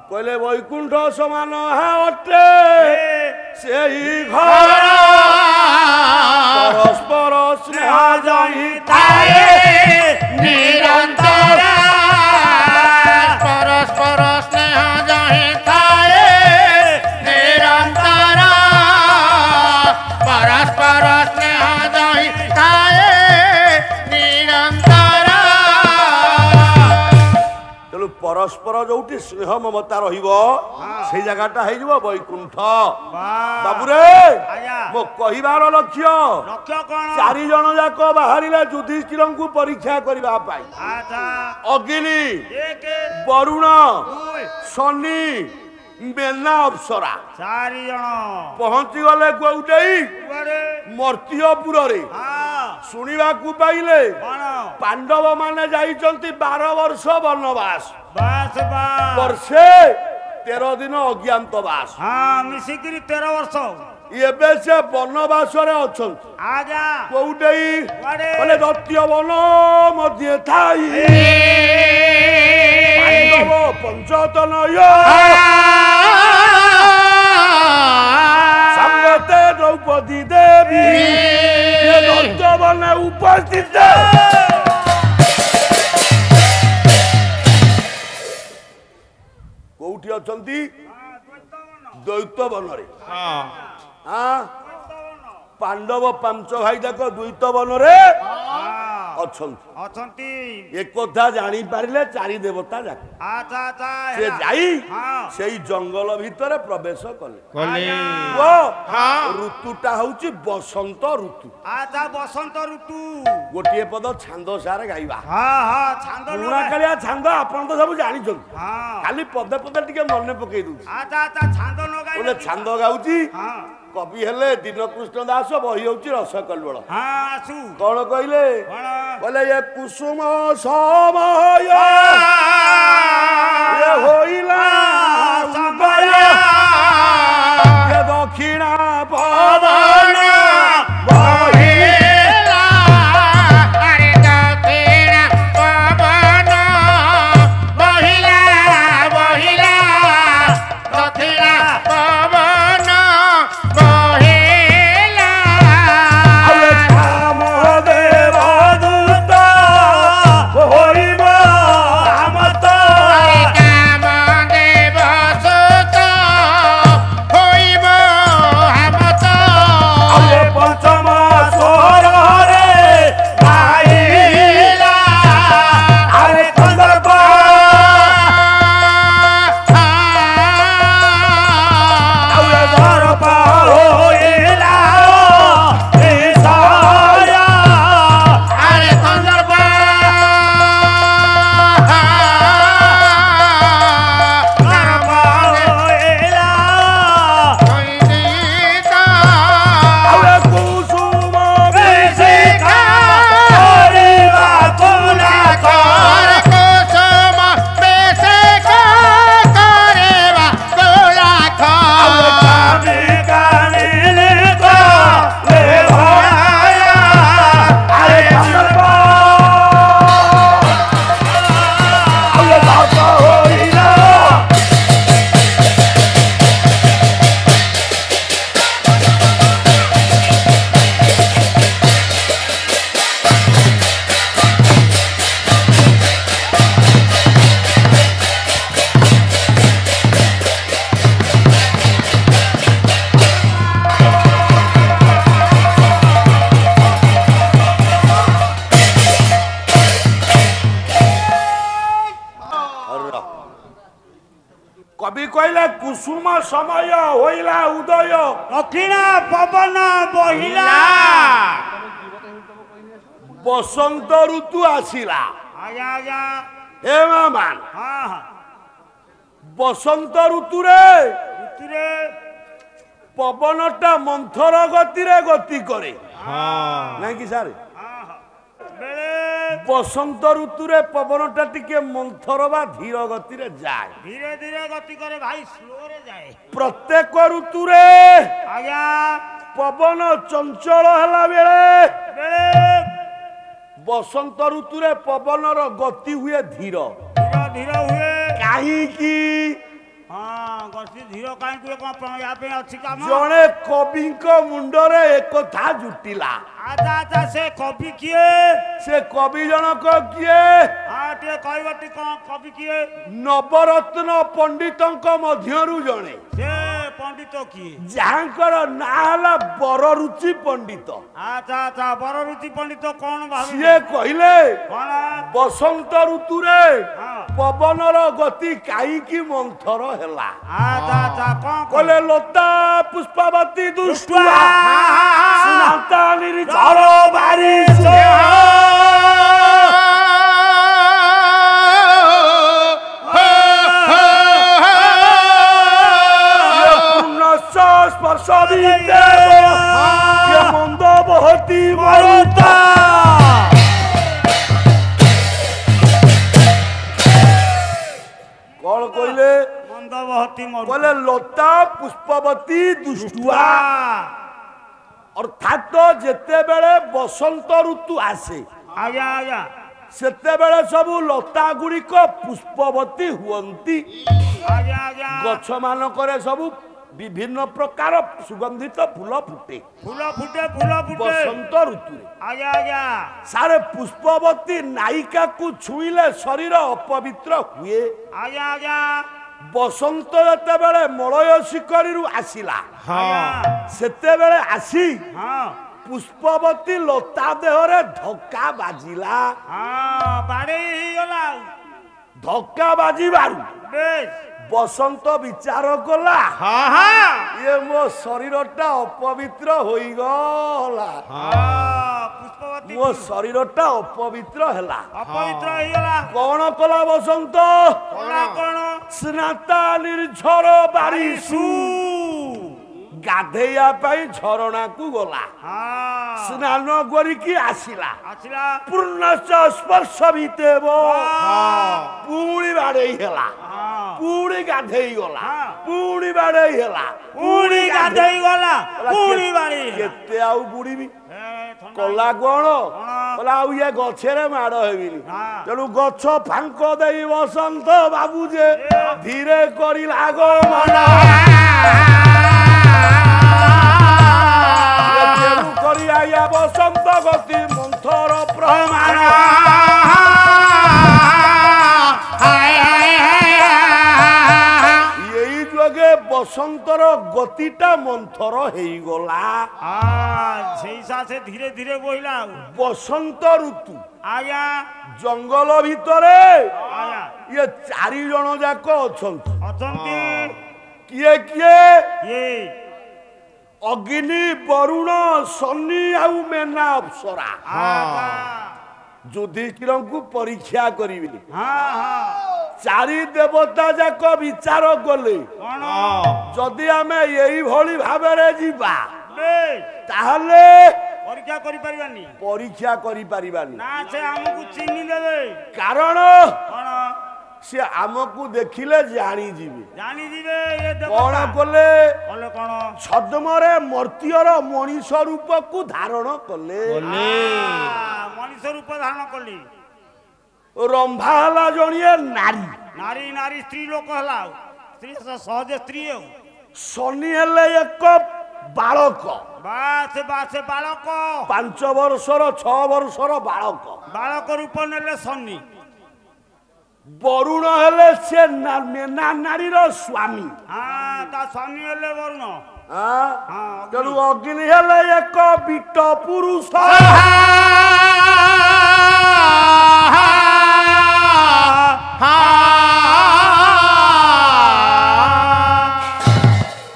କହିଲେ ବୈକୁଣ୍ଠ ସମାନ ଅଟେ ସେଇ ଘର ପରସ୍ପର ସ୍ନେହ ଜହିଥାଏ ନିରନ୍ତର ପରସ୍ପର ସ୍ନେହ ଜହିଥାଏ ନିରନ୍ତର ପରସ୍ପର ସ୍ନେହ ଜହିଥାଏ ନିରନ୍ତର। ତେଣୁ ପରସ୍ପର ଯୋଉଠି ସ୍ନେହ ମମତା ରହିବ ସେଇ ଜାଗାଟା ହେଇଯିବ ବୈକୁଣ୍ଠ। ବାବୁରେ ମୋ କହିବାର ଲକ୍ଷ୍ୟ ଚାରି ଜଣ ଯାକ ବାହାରିଲେ ଯୁଧିଷ୍ଠିରଙ୍କୁ ପରୀକ୍ଷା କରିବା ପାଇଁ। ଅଗ୍ନି, ବରୁଣ, ଶନି, ମେନା, ଅପ୍ସରା ଚାରି ଜଣ ପହଞ୍ଚି ଗଲେ କୋଉଠି ମର୍ତ୍ତ୍ୟପୁରରେ। ଶୁଣିବାକୁ ପାଇଲେ ପାଣ୍ଡବ ମାନେ ଯାଇଛନ୍ତି 12 ବର୍ଷ ବନବାସ, ବର୍ଷେ 13 ଦିନ ଅଜ୍ଞାତବାସ, ମିଶିକିରି 13 ବର୍ଷ। ଏବେ ସେ ବନବାସରେ ଅଛନ୍ତି। କୋଉଠି କହିଲେ ଦୈତ୍ୟ ବନ ମଧ୍ୟ ଥାଇ ପାଣ୍ଡବ ପଞ୍ଚତନୟ ସାଙ୍ଗତେ ଦ୍ରୌପଦୀ ଦେବୀ ଦୈତ୍ୟ ବନେ ଉପସ୍ଥିତ। କୋଉଠି ଅଛନ୍ତି? ଦ୍ୱୈତ ବନରେ। ପାଣ୍ଡବ 5 ଭାଇ ଯାକ ଦ୍ୱୈତ ବନରେ ଅଛନ୍ତି। ଏକଥା ଜାଣିପାରିଲେ 4 ଦେବତା ଯାକ ସେ ଯାଇ ସେଇ ଜଙ୍ଗଲ ଭିତରେ ପ୍ରବେଶ କଲେ। ଋତୁଟା ହଉଛି ବସନ୍ତ ଋତୁ। ବସନ୍ତ ଋତୁ ଗୋଟିଏ ପଦ ଛାନ୍ଦ ସାରେ ଗାଇବା। ପୁରୁଣା କାଳିଆ ଛାନ୍ଦ ଆପଣ ତ ସବୁ ଜାଣିଛନ୍ତି, ଖାଲି ପଦେ ପଦେ ଟିକେ ମନେ ପକେଇ ଦଉଛି। ଗୋଟେ ଛାନ୍ଦ ଗାଉଛି କବି ହେଲେ ଦୀନକୃଷ୍ଣ ଦାସ, ବହି ହଉଛି ରସ କଲ୍ଲୋଳ। କଣ କହିଲେ? କହିଲେ ଏ କୁସୁମ ସମୟ ହୋଇଲା ଦକ୍ଷିଣା ପବନ ବହିଲା ଆରେ ଦକ୍ଷିଣା ପବନ ବହିଲା ବହିଲା ଦକ୍ଷିଣା ପବନ ବହିଲା କାମଦେବ ଦୂତ ହୋଇବ ଆମତ କାମଦେବ ସୁତ ହୋଇବ ଆମତ ପଞ୍ଚମ ସ୍ୱରରେ ଗାଇଲା ଆରେ କନ୍ଦର୍ପ ଦର୍ପ ହୋଇଲା ଆରେ କନ୍ଦର୍ପ କୁସୁମ କୁସୁମ ବେଶେକ କରିବା କୋଲାଖ କବି କହିଲେ କୁସୁମ ସମୟ ହୋଇଲା ଉଦୟ ଦକ୍ଷିଣା ପବନ ବହିଲା ବସନ୍ତ ଋତୁ ଆସିଲା। ଆଜ୍ଞା ହେ ମାନ ବସନ୍ତ ଋତୁରେ ପବନଟା ମନ୍ଥର ଗତିରେ ଗତି କରେ ନାଇଁ କି ସାର୍? ବସନ୍ତ ଋତୁରେ ପବନଟା ଟିକେ ମନ୍ଥର ବା ଧୀର ଗତିରେ ଯାଏ, ଧୀରେ ଧୀରେ ଗତି করে ভাই স্লোরে যায়। ପ୍ରତ୍ୟେକ ଋତୁରେ ଆଜ୍ଞା ପବନ ଚଞ୍ଚଳ ହେଲା ବେଳେ ବେଳେ ବସନ୍ତ ଋତୁରେ ପବନର ଗତି ହୁଏ ଧୀର। ଧୀର ଧୀର ହୁଏ କାହିଁକି ହଁ ଗତି ଧୀର କାହିଁକି କଣ ୟା ପାଇଁ ଅଛି କାମ ଜଣେ କବିଙ୍କ ମୁଣ୍ଡରେ ଏକଥା ଜୁଟିଲା। ଆଚ୍ଛା ଆଚ୍ଛା ସେ କବି କିଏ? ସେ କବି ଜଣକ କିଏ? ହଁ ଟିକେ କହିବ ଟି କଣ କବି କିଏ? ନବରତ୍ନ ପଣ୍ଡିତଙ୍କ ମଧ୍ୟରୁ ଜଣେ। ସେ ପଣ୍ଡିତ କିଏ? ଯାହାଙ୍କର ନାଁ ହେଲା ବରରୁଚି ପଣ୍ଡିତ। ଆଚ୍ଛା ଆଚ୍ଛା ବରରୁଚି ପଣ୍ଡିତ କଣ ଭାବିଲେ? ସିଏ କହିଲେ କଣ? ବସନ୍ତ ଋତୁରେ ହଁ। ପବନର ଗତି କାହିଁକି ମନ୍ଥର ହେଲା? ଆଚ୍ଛା ଆଚ୍ଛା କଣ କହିଲେ ଲତା ପୁଷ୍ପାବତୀ ଦୁଷ୍ଟା ଦୁଷ୍ଟା ସୁନାନ୍ତା ନିର୍ଝର ବାରି ସ୍ପର୍ଶ ମନ୍ଦ ବହତି ମରୁତା। କଣ କହିଲେ? ମନ୍ଦ ବହତି ମରୁତା କହିଲେ ଲତା ପୁଷ୍ପବତୀ ଦୁଷ୍ଟା ଅର୍ଥାତ ଯେତେବେଳେ ବସନ୍ତ ଋତୁ ଆସେ ଆଜ୍ଞା ଆଜ୍ଞା ସେତେବେଳେ ସବୁ ଲତା ଗୁଡିକ ପୁଷ୍ପବତୀ ହୁଅନ୍ତି। ଆଜ୍ଞା ଆଜ୍ଞା ଗଛ ମାନଙ୍କରେ ସବୁ ବିଭିନ୍ନ ପ୍ରକାର ସୁଗନ୍ଧିତ ଫୁଲ ଫୁଟେ। ଫୁଲ ଫୁଟେ ଫୁଲ ଫୁଟେ ବସନ୍ତ ଋତୁରେ। ଆଜ୍ଞା ଆଜ୍ଞା ସାରେ ପୁଷ୍ପବତୀ ନାୟିକାକୁ ଛୁଇଁଲେ ଶରୀର ଅପବିତ୍ର ହୁଏ। ଆଜ୍ଞା ଆଜ୍ଞା ବସନ୍ତ ଯେତେବେଳେ ମଳୟ ଶିକରିରୁ ଆସିଲା ସେତେବେଳେ ଆସି ହଁ ପୁଷ୍ପବତୀ ଲତା ଦେହରେ ଧକ୍କା ବାଜିଲା। ହଁ ବାଡେଇ ହେଇଗଲା ଧକ୍କା ବାଜିବାରୁ ବେଶ ବସନ୍ତ ବିଚାର କଲା ଇଏ ମୋ ଶରୀରଟା ଅପବିତ୍ର ହୋଇଗଲା। ପୁଷ୍ପବତୀ ମୋ ଶରୀରଟା ଅପବିତ୍ର ହେଲା। ଅପବିତ୍ର ହେଇଗଲା କଣ କଲା ବସନ୍ତ? କଲା କଣ? ସ୍ନାତା ନିର୍ଝର ବାରିସୁ ଗାଧେଇବା ପାଇଁ ଝରଣାକୁ ଗଲା। ସ୍ନାନ କରିକି ଆସିଲା। ଆସିଲା ପୂର୍ଣ୍ଣଶ୍ଚ ସ୍ପର୍ଶ ଭିତେବ ପୁଣି ବାଡେଇ ହେଲା। ପୁଣି ଗାଧେଇ ଗଲା। ପୁଣି ବାଡେଇ ହେଲା। ପୁଣି ଗାଧେଇ ଗଲା ପୁଣି ବାଡେଇ କେତେ ଆଉ ବୁଡିବି? କଲା କଣ? କହିଲା ଆଉ ଇଏ ଗଛରେ ମାଡ ହେବିନି। ତେଣୁ ଗଛ ଫାଙ୍କ ଦେଇ ବସନ୍ତ ବାବୁ ଯେ ଧୀରେ କରିଲା ଗମନ। ତେଣୁ କରି ଆଜ୍ଞା ବସନ୍ତ ଗତି ମନ୍ଥର ପ୍ରମାଣ। ଏଇ ଯୋଗେ ବସନ୍ତର ଗତିଟା ମନ୍ଥର ହେଇଗଲା। ସେଇ ସାଥେ ଧୀରେ ଧୀରେ ବହିଲା ବସନ୍ତ ଋତୁ ଆଜ୍ଞା ଜଙ୍ଗଲ ଭିତରେ ଆଜ୍ଞା ଇଏ 4 ଜଣ ଯାକ ଅଛନ୍ତି। ଅଛନ୍ତି କିଏ କିଏ? କିଏ? ଅଗ୍ନି ବରୁଣ ଶନି ଆଉ ମେନା ଅପ୍ସରା ଯୁଧିଷ୍ଠିରଙ୍କୁ ପରୀକ୍ଷା କରିବେ। 4 ଦେବତା ଯାକ ବିଚାର କଲେ ଯଦି ଆମେ ଏଇଭଳି ଭାବରେ ଯିବା ତାହେଲେ ପରୀକ୍ଷା କରିପାରିବାନି। ପରୀକ୍ଷା କରିପାରିବାନି ନା ସେ ଆମକୁ ଚିହ୍ନି ଦେବେ। କାରଣ କଣ? ସେ ଆମକୁ ଦେଖିଲେ ଜାଣିଯିବେ। ଜାଣିଯିବେ କଣ କଲେ? କଲେ କଣ? ଛଦ୍ମରେ ମର୍ତ୍ତ୍ୟର ମଣିଷ ରୂପକୁ ଧାରଣ କଲେ। ମଣିଷ ରୂପ ଧାରଣ କଲେ। ରମ୍ଭା ହେଲା ଜଣିଏ ନାରୀ। ନାରୀ ନାରୀ ସ୍ତ୍ରୀ ଲୋକ ହେଲା ସ୍ତ୍ରୀ ସହଜ ସ୍ତ୍ରୀ ଆଉ। ଶନି ହେଲେ ଏକ ବାଳକ। ବାସେ ବାସେ ବାଳକ 5 ବର୍ଷର 6 ବର୍ଷର ବାଳକ। ବାଳକ ରୂପ ନେଲେ ଶନି। ବରୁଣ ହେଲେ ସେ ନାରୀର ସ୍ୱାମୀ। ତା ସ୍ୱାମୀ ହେଲେ ବରୁଣ। ତେଣୁ ଅଗ୍ନି ହେଲେ ଏକ ବିଟ ପୁରୁଷ।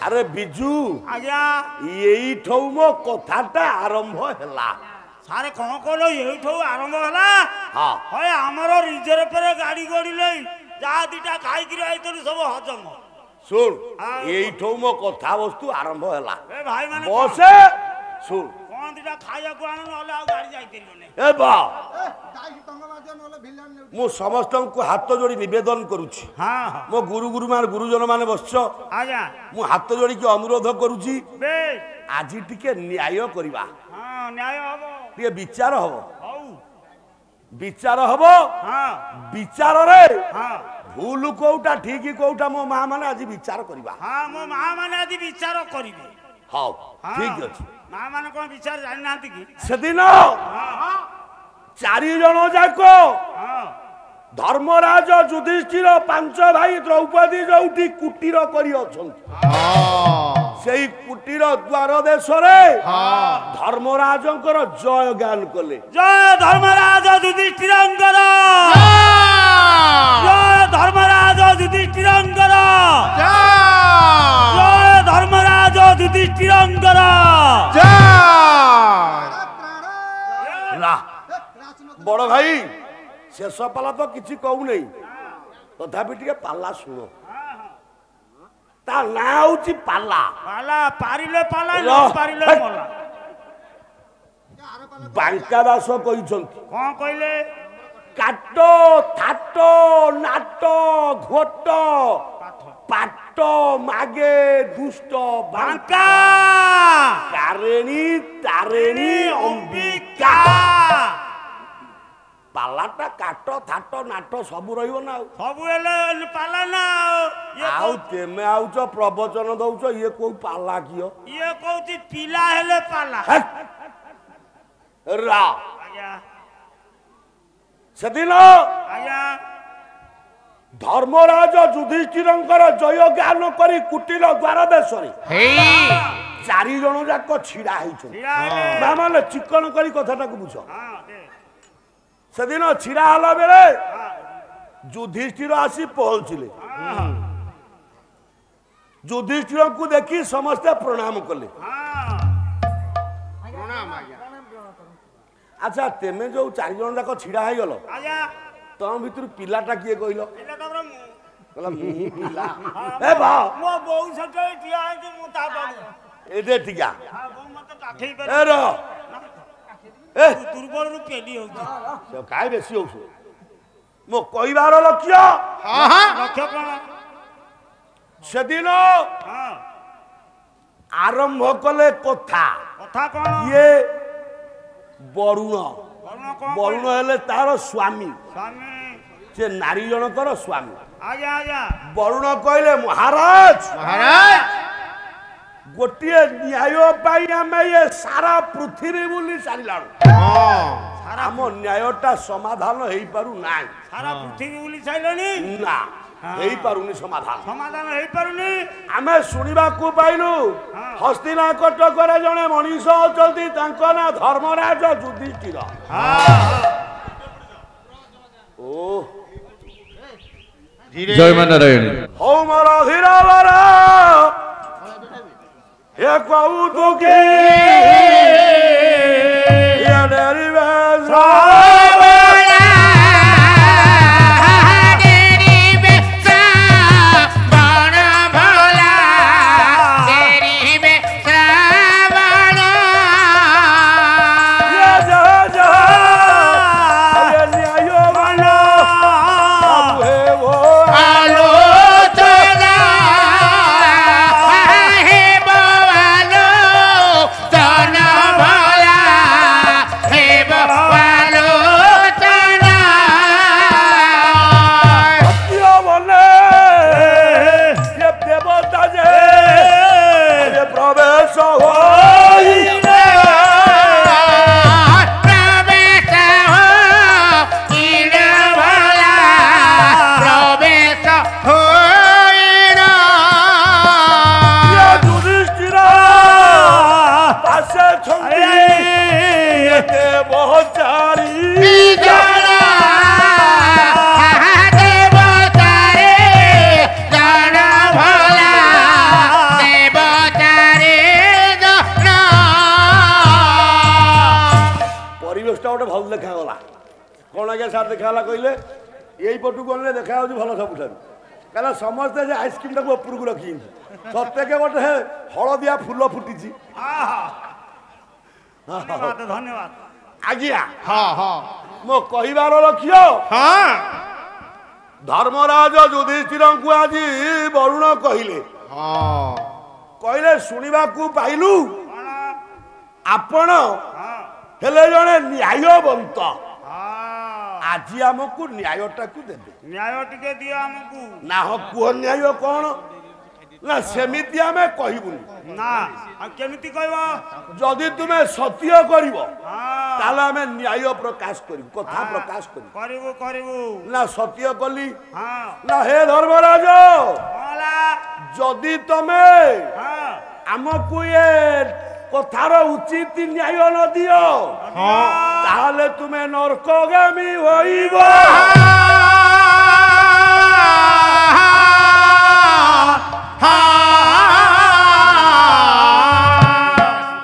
ଆରେ ବିଜୁ ଆଜ୍ଞା ଏଇଠୁ ମୋ କଥାଟା ଆରମ୍ଭ ହେଲା। ସାରେ କଣ କଲ ଏଇଠୁ ଆରମ୍ଭ ହେଲା? ହଁ ଆମର ରିଜର୍ଭରେ ଗାଡି ଗଡିଲେ ଯାହା ଦିଟା ଖାଇକିରି ଆଇଥିଲୁ ସବୁ ହଜମ। ଶୁଣ ଏଇଠୁ ମୋ କଥାବସ୍ତୁ ଆରମ୍ଭ ହେଲା। ଭାଇ ମାନେ ବସେ ଶୁଣ କଣ ଦିଟା ଖାଇବାକୁ ଆଣ ନହେଲେ ଆଉ ଗାଡି ଯାଇପାରିବନି। ଏ ବା ମୁଁ ସମସ୍ତଙ୍କୁ ହାତ ଯୋଡି ନିବେଦନ କରୁଛି। ମୋ ଗୁରୁଜନ ମାନେ ବସିଛ। ଆଜ୍ଞା ମୁଁ ହାତ ଯୋଡିକି ଅନୁରୋଧ କରୁଛି ଆଜି ଟିକେ ନ୍ୟାୟ କରିବା। ନ୍ୟାୟ ହବ ଟିକେ ବିଚାର ହବ। ହଉ ବିଚାର ହବ। ହଁ ବିଚାରରେ ভুল কোউটা ঠিক কোউটা মো মা মানে আজ বিচার করিবা হ্যাঁ মো মা মানে আজ বিচার করিবে হও ঠিক আছে মা মানে কোন বিচার জানি না কি সেদিন 4 জন যাক ধর্মরাজ যুধিষ্ঠির 5 ভাই দ্রৌপদী যোউটি কুটির করি অছন্তি সেই কুটির দ্বার দেশরে ধর্মরাজঙ্কর জয় গান কলে জয় ধর্মরাজ যুধিষ্ঠিরঙ্কর জয় ধর্মরাজ যুধিষ্ঠিরঙ্কর জয় ধর্মরাজ যুধিষ্ঠিরঙ্কর বড় ভাই শেষ পালা তো কিছু কৌ নেই তথাপি টিকে পাল্লা শুণ তা না হচ্ছে পাল্লা পালা পারিলে পালা পারিলে মলা বাঙ্কা দাস কইছন্তি কোন কইলে কাট থাট নাট ঘোট পাট মাগে দুষ্ট বাঙ্কা কারেণী তারেণী অম্বিকা পালাটা কাট থাট নাট সবু রহিব না সবু হেলে পালা না ଆଉ ତେମେ ଆଉଛ ପ୍ରବଚନ ଦଉଛ ଇଏ କୋଉ ପାଲା କିଅ ଇଏ କହୁଛି ପିଲା ହେଲେ ପାଲା ରା ଆଜ୍ଞା ସେଦିନ ଆଜ୍ଞା ଧର୍ମରାଜ ଯୁଧିଷ୍ଠିରଙ୍କର ଜୟ ଗାନ କରି କୁଟିର ଦ୍ୱାର ଦେଶରେ 4 ଜଣ ଯାକ ଛିଡା ହେଇଛନ୍ତି ମାନେ ଚିକଣ କରି କଥାଟାକୁ ବୁଝ ସେଦିନ ଛିଡା ହେଲା ବେଳେ ଯୁଧିଷ୍ଠିର ଆସି ପହଞ୍ଚିଲେ ଯୁଧିଷ୍ଠିରଙ୍କୁ ଦେଖି ସମସ୍ତେ ପ୍ରଣାମ କଲେ ଆଚ୍ଛା ତେମେ ଯୋଉ 4 ଜଣ ଯାକ ଛିଡା ହେଇଗଲ ତମ ଭିତରୁ ପିଲାଟା କିଏ କହିଲ ଏତେ ଠିକା ଦୁର୍ବଳରୁ ପେଲି ହଉଛି କାହିଁ ବେଶୀ ହଉଛୁ ମୋ କହିବାର ଲକ୍ଷ୍ୟ ଲକ୍ଷ୍ୟ କଣ ସେଦିନ ଆରମ୍ଭ କଲେ କଥା କଥା କଣ ଇଏ ବରୁଣ ବରୁଣ ହେଲେ ତାର ସ୍ୱାମୀ ସ୍ୱାମୀ ସେ ନାରୀ ଜଣଙ୍କର ସ୍ୱାମୀ ଆଜ୍ଞା ଆଜ୍ଞା ବରୁଣ କହିଲେ ମହାରାଜ ଗୋଟିଏ ନ୍ୟାୟ ପାଇଁ ଆମେ ଏ ସାରା ପୃଥିବୀ ବୁଲି ସାରିଲାଣୁ ଆମ ନ୍ୟାୟଟା ସମାଧାନ ହେଇପାରୁ ନାହିଁ ସାରା ପୃଥିବୀ ବୁଲି ସାରିଲେଣି ନା ହେଇପାରୁନି ସମାଧାନ ସମାଧାନ ହେଇପାରୁନି ଆମେ ଶୁଣିବାକୁ ପାଇଲୁ ହସ୍ତିନାକଟକରେ ଜଣେ ମଣିଷ ଅଛନ୍ତି ତାଙ୍କ ନାଁ ଧର୍ମରାଜ ଯୁଧିଷ୍ଠିର ଜୟ ମା ନାରାୟଣ ହଉ ମୋର ଧୀରବର ଏ କହୁତୁକି ଦେଖାଗଲା କହିଲେ ଏଇ ପଟକୁ ଗଲେ ଦେଖାଯାଉଛି ଭଲ ସବୁଠାରୁ କାରଣ ସମସ୍ତେ ଯେ ଆଇସ୍କ୍ରିମଟାକୁ ଉପରକୁ ରଖିଛନ୍ତି ପ୍ରତ୍ୟେକ ଗୋଟେ ହଳଦିଆ ଫୁଲ ଫୁଟିଛି ଧନ୍ୟବାଦ ଆଜ୍ଞା ମୋ କହିବାର ଲକ୍ଷ୍ୟ ଧର୍ମରାଜ ଯୁଧିଷ୍ଠିରଙ୍କୁ ଆଜି ବରୁଣ କହିଲେ କହିଲେ ଶୁଣିବାକୁ ପାଇଲୁ ଆପଣ ହେଲେ ଜଣେ ନ୍ୟାୟବନ୍ତ ଆଜି ଆମକୁ ନ୍ୟାୟଟାକୁ ଦେବେ ନ୍ୟାୟ ଟିକେ ଦିଅ ଆମକୁ ନା ହଁ କୁହ ନ୍ୟାୟ କଣ ନା ସେମିତି ଆମେ କହିବୁନି ନା ଆଉ କେମିତି କହିବ ଯଦି ତୁମେ ସତ୍ୟ କରିବ ତାହେଲେ ଆମେ ନ୍ୟାୟ ପ୍ରକାଶ କରିବୁ କଥା ପ୍ରକାଶ କରିବୁ କରିବୁ କରିବୁ ନା ସତ୍ୟ କଲି ହଁ ନା ହେ ଧର୍ମରାଜ ହେଲା ଯଦି ତମେ ହଁ ଆମକୁ ଏ କଥାର ଉଚିତ ନ୍ୟାୟ ନ ଦିଅ ତାହେଲେ ତୁମେ ନରକଗାମୀ ହୋଇବ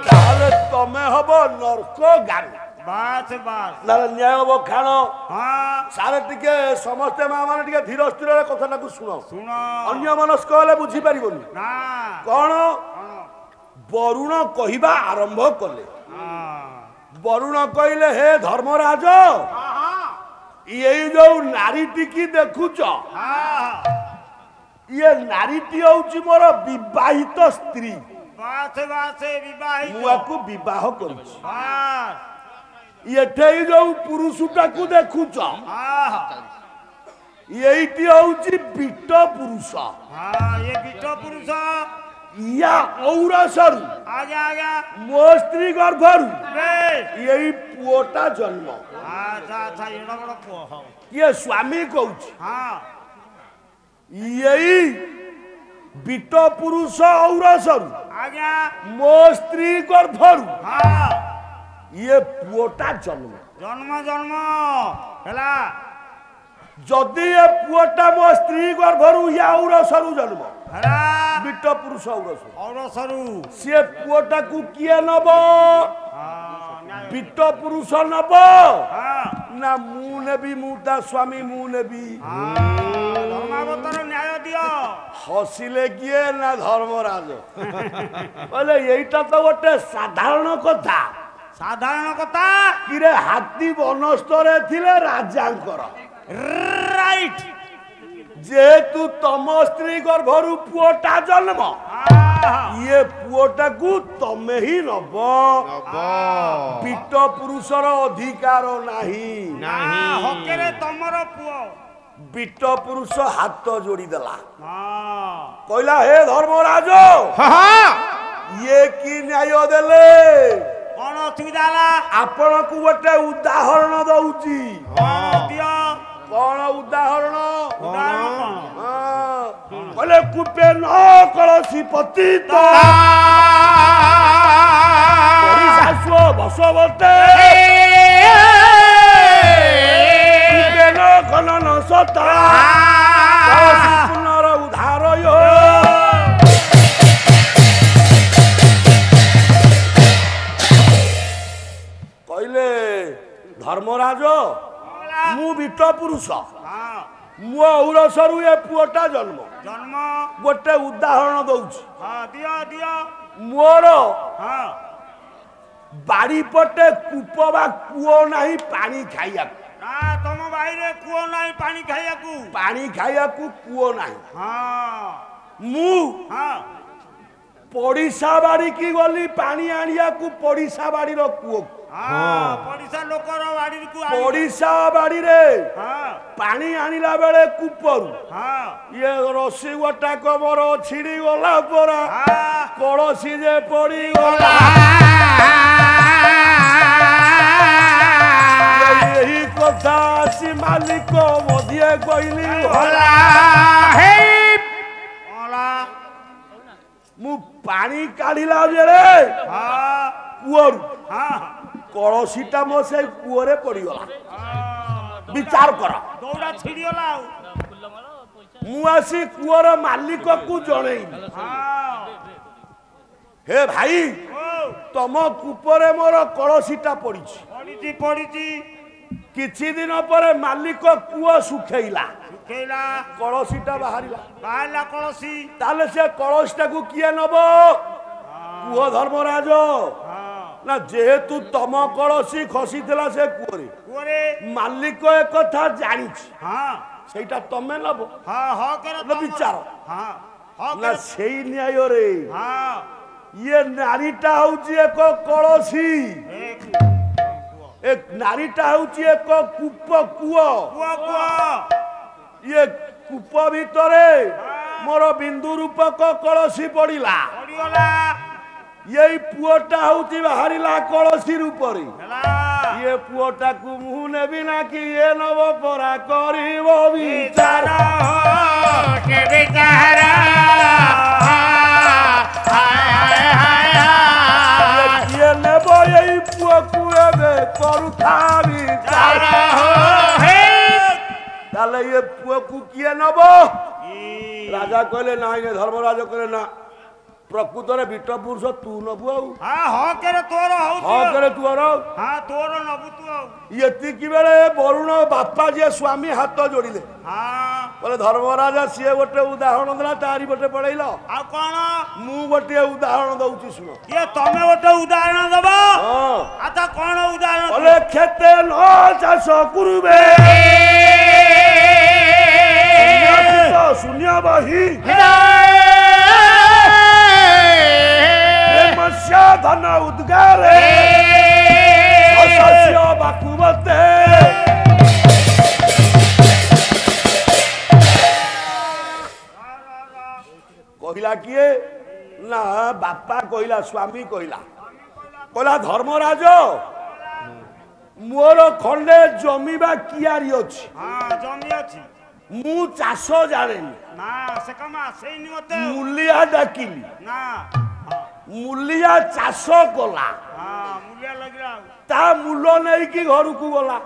ତାହେଲେ ତମେ ହବ ନରକଗାମୀ ବାସ୍ ବାସ୍ ତାହେଲେ ନ୍ୟାୟ ହବ ଖାଣ ହଁ ସାରେ ଟିକେ ସମସ୍ତେ ମା ମାନେ ଟିକେ ଧୀର ସ୍ଥିରରେ କଥାଟାକୁ ଶୁଣ ଶୁଣ ଅନ୍ୟ ମନସ୍କ ହେଲେ ବୁଝିପାରିବନି ନା କଣ ବରୁଣ କହିବା ଆରମ୍ଭ କଲେ ବରୁଣ କହିଲେ ହେ ଧର୍ମରାଜ ଏଇ ଯୋଉ ନାରୀଟିକି ଦେଖୁଛ ଇଏ ନାରୀଟି ହଉଛି ମୋର ବିବାହିତ ସ୍ତ୍ରୀ ବାସ୍ ବାସ୍ ବିବାହିତ ମୁଁ ଆକୁ ବିବାହ କରୁଛି ବାସ୍ ଏଠେଇ ଯୋଉ ପୁରୁଷଟାକୁ ଦେଖୁଛ ଏଇଟି ହଉଛି ବିଟ ପୁରୁଷ ଏ ବିଟ ପୁରୁଷ ଇୟା ଔରସରୁ ଆଜ୍ଞା ଆଜ୍ଞା ମୋ ସ୍ତ୍ରୀ ଗର୍ଭରୁ ବେ ଏଇ ପୁଅଟା ଜନ୍ମ ଆଚ୍ଛା ଆଚ୍ଛା ଏଡ ବଡ ପୁଅ ହଉ କିଏ ସ୍ୱାମୀ କହୁଛି ହଁ ଏଇ ବିଟ ପୁରୁଷ ଔରସରୁ ଆଜ୍ଞା ମୋ ସ୍ତ୍ରୀ ଗର୍ଭରୁ ହଁ ଇଏ ପୁଅଟା ଜନ୍ମ ଜନ୍ମ ଜନ୍ମ ହେଲା ଯଦି ଏ ପୁଅଟା ମୋ ସ୍ତ୍ରୀ ଗର୍ଭରୁ ଇୟା ଔରସରୁ ଜନ୍ମ ହେଲା ବିଟ ପୁରୁଷ ଔରସରୁ ଔରସରୁ ସିଏ ପୁଅଟାକୁ କିଏ ନବ ବିଟ ପୁରୁଷ ନବ ନା ମୁଁ ନେବି ମୁଁ ତା ସ୍ୱାମୀ ମୁଁ ନେବି ଧର୍ମାବତର ନ୍ୟାୟ ଦିଅ ହସିଲେ କିଏ ନା ଧର୍ମରାଜ କହିଲେ ଏଇଟା ତ ଗୋଟେ ସାଧାରଣ କଥା ସାଧାରଣ କଥା କିରେ ହାତୀ ବନସ୍ତରେ ଥିଲେ ରାଜାଙ୍କର ରାଇଟ୍ ଯେହେତୁ ତମ ସ୍ତ୍ରୀ ଗର୍ଭରୁ ପୁଅଟା ଜନ୍ମ ଇଏ ପୁଅଟାକୁ ତମେ ହିଁ ନବ ବିଟ ପୁରୁଷର ଅଧିକାର ନାହିଁ ହକେରେ ତମର ପୁଅ ବିଟ ପୁରୁଷ ହାତ ଯୋଡ଼ିଦେଲା କହିଲା ହେ ଧର୍ମରାଜ ଇଏ କି ନ୍ୟାୟ ଦେଲେ କଣ ଅସୁବିଧା ହେଲା ଆପଣଙ୍କୁ ଗୋଟେ ଉଦାହରଣ ଦଉଛି ଦିଅ କଣ ଉଦାହରଣ ଉଦାହରଣ କଣ କହିଲେ କୂପେ ନ କଳସି ପତିତ ପରିଶାଶ୍ୱ ବଶବର୍ତ୍ତେ କୂପେ ନ ଖନନ ସତା କଳସି ପୁନର ଉଦ୍ଧାର କହିଲେ ଧର୍ମରାଜ ମୁଁ ବିଟ ପୁରୁଷ ମୋ ଔରସରୁ ଏ ପୁଅଟା ଜନ୍ମ ଜନ୍ମ ଗୋଟେ ଉଦାହରଣ ଦଉଛି ଦିଅ ଦିଅ ମୋର ହଁ ବାଡ଼ିପଟେ କୂପ ବା କୂଅ ନାହିଁ ପାଣି ଖାଇବାକୁ ନା ତମ ବାଇରେ କୂଅ ନାହିଁ ପାଣି ଖାଇବାକୁ କୂଅ ନାହିଁ ହଁ ମୁଁ ହଁ ପଡ଼ିଶା ବାଡ଼ିକି ଗଲି ପାଣି ଆଣିବାକୁ ପଡ଼ିଶା ବାଡ଼ିର କୂଅକୁ ପଡ଼ିଶା ଲୋକର ବାଡ଼ିକୁ ପଡ଼ିଶା ବାଡ଼ିରେ ପାଣି ଆଣିଲା ବେଳେ କୂପରୁ ଇଏ ରସି ଗୋଟାକ ମୋର ଛିଡ଼ି ଗଲା ପରା କଳସି ଯେ ପଡ଼ିଗଲା ଏହି କଥା ଆସି ମାଲିକ ମଧ୍ୟ କହିଲି ମୁଁ ପାଣି କାଢ଼ିଲା ବେଳେ କୂଅରୁ କଳସିଟା ମୋ ସେ କୂଅରେ ପଡ଼ିଗଲା ବିଚାର କର ଦୌଡ଼ା ଛିଡ଼ିଗଲା ଆଉ ମୁଁ ଆସି କୂଅର ମାଲିକକୁ ଜଣେଇଲି ହେ ଭାଇ ତମ କୂପରେ ମୋର କଳସିଟା ପଡ଼ିଛି ପଡ଼ିଛି କିଛି ଦିନ ପରେ ମାଲିକ କୂଅ ଶୁଖେଇଲା କଳସିଟା ବାହାରିଲା କଳସି ତାହେଲେ ସେ କଳସିଟାକୁ କିଏ ନବ କୁହ ଧର୍ମରାଜ ନା ଯେହେତୁ ତମ କଳସି ଖସିଥିଲା ସେ କୂଅରେ ମାଲିକ ଏକଥା ଜାଣିଛି ସେଇଟା ତମେ ନବ ବିଚାର ନା ସେଇ ନ୍ୟାୟରେ ଇଏ ନାରୀଟା ହଉଛି ଏକ କଳସି एक नारीटा होची एक कूप कुओ ये कूप भितरे मोर बिंदु रूपक कलसी पड़िला ये पुओटा होची बाहरिला कलसी रूपरे ये पुओटा को मुह नेबी ना कि ये नव परा करिवो विचार के बेचारा ये नेबो ये पुओ को एबे करूथा विचार ताले ये पुओ को किए नबो राजा कहले नाही ने धर्मराज कहले ना प्रकृत रे बिट पुरुष तू नबु करे तू नबु तू यति कि बेले वरुण बापा जे स्वामी हाथ जोड़िले बोले धर्मराज सी गोटे उदाहरण देला तारी गोटे पड़ेल आ कौन मु गोटे उदाहरण दउची सुनो ये तमे गोटे उदाहरण दबो आता कौन उदाहरण बोले खेते न चाष कुरुबे शून्य बही धन उद्गारे बाकुमते कहला किए ना बापा कहला स्वामी कहला धर्मराज मोर खंडे जमी बा कियारी अछि जमी अछि मु चाष जाने ना से कमा से निमते मूलिया डाकिली ना मूलिया चाष कला मूलिया लगिला ता मूल नहीं कि घर को गला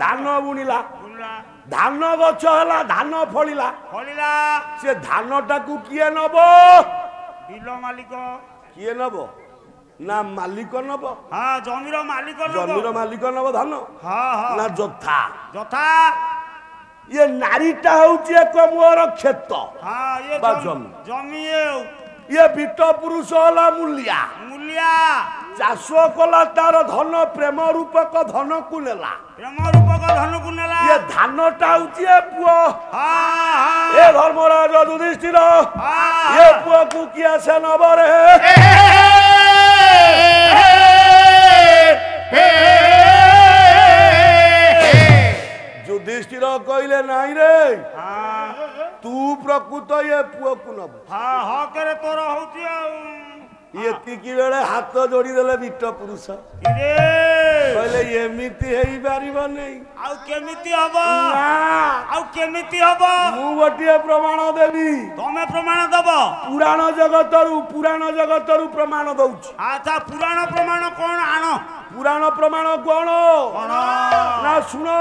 धान बुणिला धान गछ हला धान फलिला से धान टाकू किए नब बिल मालिक किए नब ना मालिक नब जमीर मालिक नब धान ना जोथा जोथा ये नारीटा होची एक मोर खेत ये जमी ये बिट पुरुष होला मूलिया चाष कला तार धन प्रेम रूपक धन को नेला ये धानटा होची पुओ ए धर्मराज युधिष्ठिर ये पुओ को किया से नबरे युधिष्ठिर कहले नहीं रे तू प्रकृत ये पुओ को नब करे तोर होची ये की बेले हाथ जोड़ी देले बिट पुरुष कहले एमिति हेई पारिबो नै आउ केमिति हबो आउ केमिति हबो मु गोटे प्रमाण देबी तमे प्रमाण दबो पुराण जगतरु प्रमाण दउछि अच्छा पुराण प्रमाण कोन आनो पुराण प्रमाण कोन ना सुनो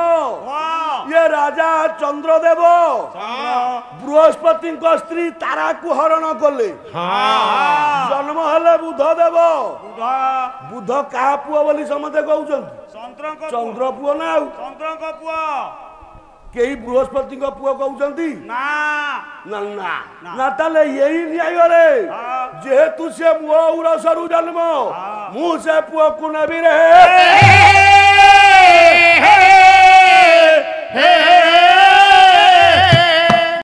ये राजा चंद्रदेव बृहस्पति स्त्री तारा को हरण कले जन्म हेले बुधदेव बुध का पुओ बोली समते कहउछन चंद्र पुओ ना चंद्र पुओ केही बृहस्पति पुओ कहउछंती ना ना ना ना ताले यही न्याय रे जेहेतु से मो उरसरु जन्म मु से पुओ को नबी रे